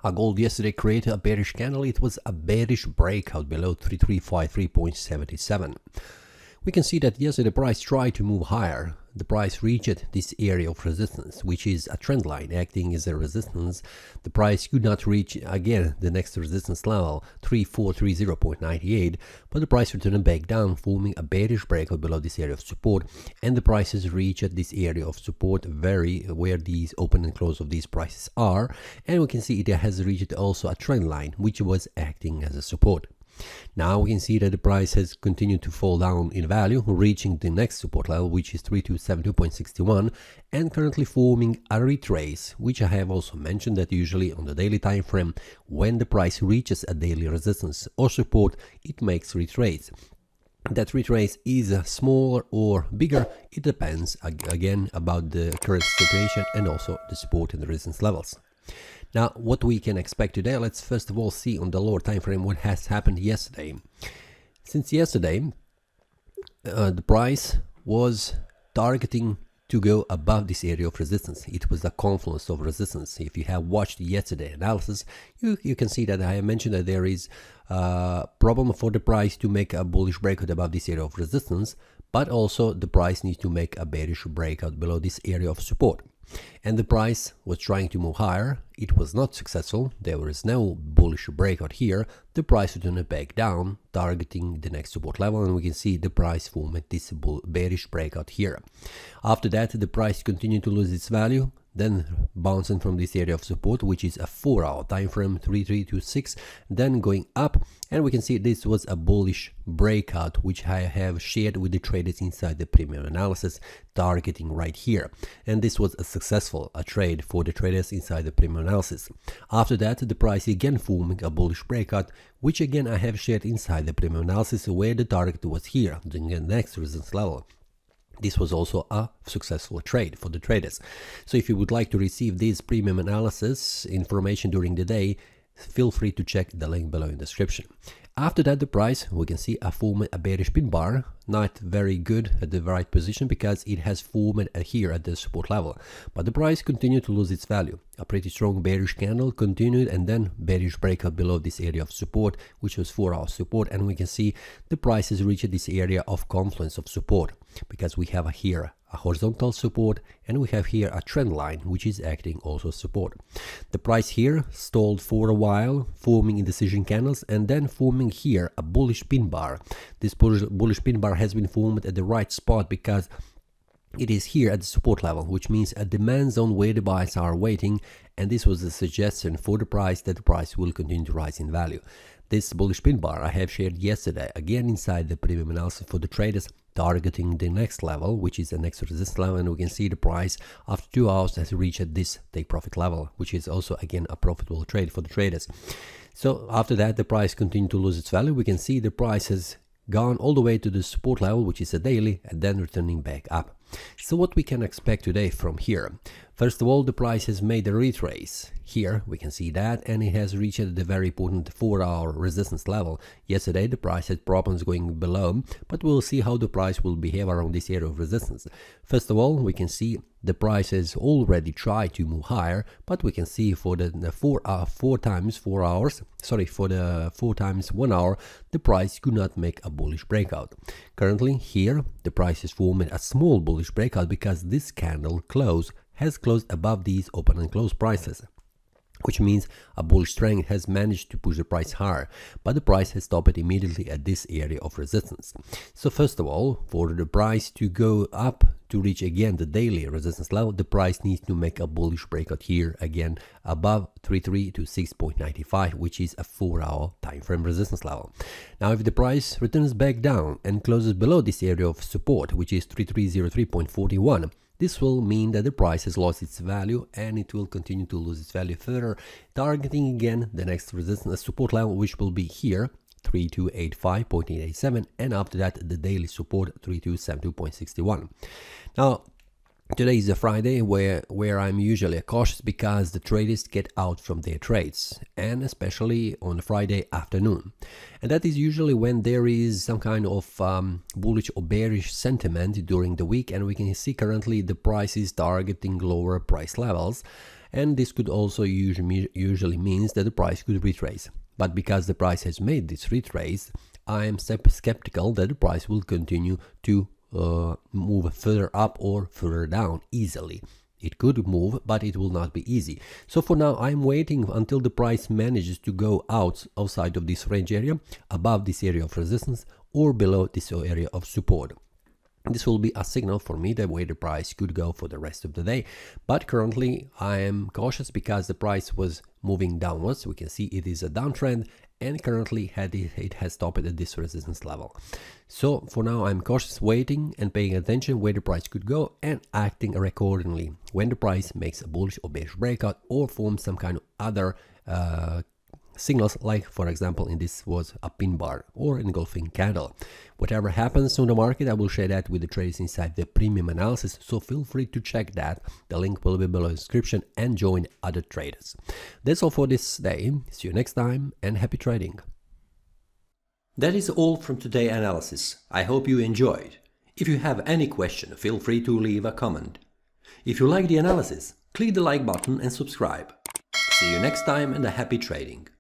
Gold yesterday created a bearish candle. It was a bearish breakout below 3353.77. We can see that yesterday the price tried to move higher. The price reached this area of resistance, which is a trend line acting as a resistance. The price could not reach again the next resistance level, 3430.98, but the price returned back down, forming a bearish breakout below this area of support, and the prices reached this area of support where these open and close of these prices are, and we can see it has reached also a trend line, which was acting as a support. Now we can see that the price has continued to fall down in value, reaching the next support level, which is 3272.61, and currently forming a retrace, which I have also mentioned that usually on the daily time frame, when the price reaches a daily resistance or support, it makes retrace. That retrace is smaller or bigger, it depends again about the current situation and also the support and the resistance levels. Now, what we can expect today, let's first of all see on the lower time frame what has happened yesterday. Since yesterday, the price was targeting to go above this area of resistance. It was a confluence of resistance. If you have watched yesterday analysis, you can see that I have mentioned that there is a problem for the price to make a bullish breakout above this area of resistance, but also the price needs to make a bearish breakout below this area of support. And the price was trying to move higher. It was not successful. There was no bullish breakout here. The price returned back down, targeting the next support level, and we can see the price formed this bearish breakout here. After that, the price continued to lose its value, then bouncing from this area of support, which is a 4-hour time frame, 3326, then going up, and we can see this was a bullish breakout, which I have shared with the traders inside the premium analysis, targeting right here. And this was a successful trade for the traders inside the premium analysis. After that, the price again forming a bullish breakout, which again I have shared inside the premium analysis, where the target was here, the next resistance level. This was also a successful trade for the traders. So if you would like to receive this premium analysis information during the day, feel free to check the link below in the description. After that, the price, we can see formed a bearish pin bar, not very good at the right position because it has formed here at the support level. But the price continued to lose its value. A pretty strong bearish candle continued, and then bearish breakout below this area of support, which was 4-hour support, and we can see the price has reached this area of confluence of support because we have here a horizontal support, and we have here a trend line which is acting also support. The price here stalled for a while, forming indecision candles, and then forming here a bullish pin bar. This bullish pin bar has been formed at the right spot because it is here at the support level, which means a demand zone where the buyers are waiting, and this was a suggestion for the price that the price will continue to rise in value. This bullish pin bar I have shared yesterday, again inside the premium analysis for the traders, targeting the next level, which is the next resistance level, and we can see the price after 2 hours has reached this take profit level, which is also again a profitable trade for the traders. So after that, the price continued to lose its value. We can see the price has gone all the way to the support level, which is a daily, and then returning back up. So what we can expect today from here? First of all, the price has made a retrace. Here we can see that, and it has reached the very important 4-hour resistance level. Yesterday the price had problems going below, but we'll see how the price will behave around this area of resistance. First of all, we can see the price has already tried to move higher, but we can see for the 4 times 1 hour, the price could not make a bullish breakout. Currently here the price is forming a small bullish breakout because this candle has closed above these open and close prices, which means a bullish trend has managed to push the price higher, but the price has stopped immediately at this area of resistance. So first of all, for the price to go up to reach again the daily resistance level, the price needs to make a bullish breakout here again above 3326.95, which is a 4-hour time frame resistance level. Now if the price returns back down and closes below this area of support, which is 3303.41, this will mean that the price has lost its value, and it will continue to lose its value further, targeting again the next resistance support level, which will be here 3285.87, and after that the daily support 3272.61. Now today is a Friday where I'm usually cautious because the traders get out from their trades, and especially on Friday afternoon. And that is usually when there is some kind of bullish or bearish sentiment during the week, and we can see currently the price is targeting lower price levels. and this could also usually means that the price could retrace. But because the price has made this retrace, I am skeptical that the price will continue to move further up or further down easily. It could move, but it will not be easy. So for now, I'm waiting until the price manages to go outside of this range area, above this area of resistance, or below this area of support. This will be a signal for me the way the price could go for the rest of the day. But currently, I am cautious because the price was moving downwards. We can see it is a downtrend, and currently it has stopped at this resistance level. So for now, I'm cautious, waiting and paying attention where the price could go and acting accordingly when the price makes a bullish or bearish breakout or forms some kind of other signals, like for example in this was a pin bar or engulfing candle. Whatever happens on the market, I will share that with the traders inside the premium analysis, so feel free to check that. The link will be below the description and join other traders. That's all for this day. See you next time and happy trading. That is all from today's analysis. I hope you enjoyed. If you have any question, feel free to leave a comment. If you like the analysis, click the like button and subscribe. See you next time and a happy trading.